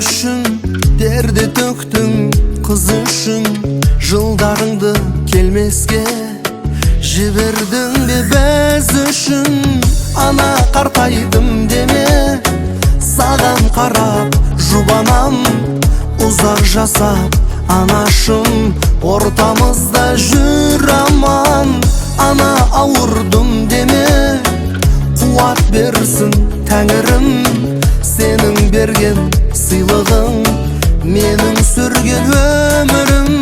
үшін терді төктің қыз үшін, жылдарыңды келмеске жібердің бе біз үшін. Ана қартайдым деме, саған қарап жұбанам, ұзақ жасап анашым, ортамызда жүр аман. Ана ауырдым деме, қуат берсін тәңірім, сенің берген сыйлығың менің сүрген өмірім.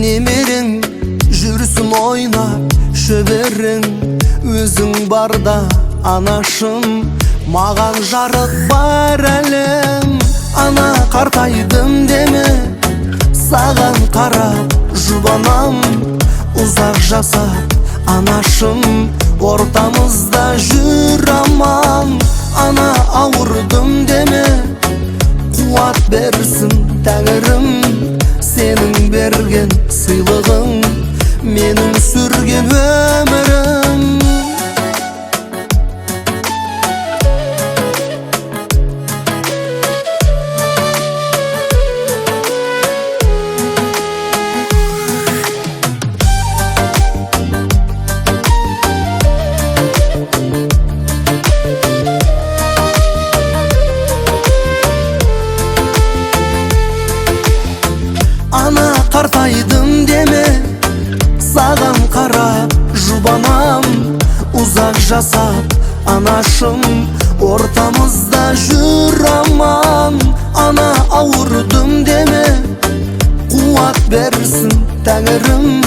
Немерең жүрсін ойнап шөберең, өзің барда анашым, маған жарық бар әлем. Ана қартайдым деме, саған қарап жұбанам, ұзақ жасап анашым, ортамызда жүр аман. Ана ауырдым деме, қуат берсін тәңірім, сенің берген сыйлығың менің сүрген өмірім. Ана қартайдым деме, саған қарап жұбанам, ұзақ жасап анашым, ортамызда жүр аман. Ана ауырдым деме, қуат берсін тәңірім,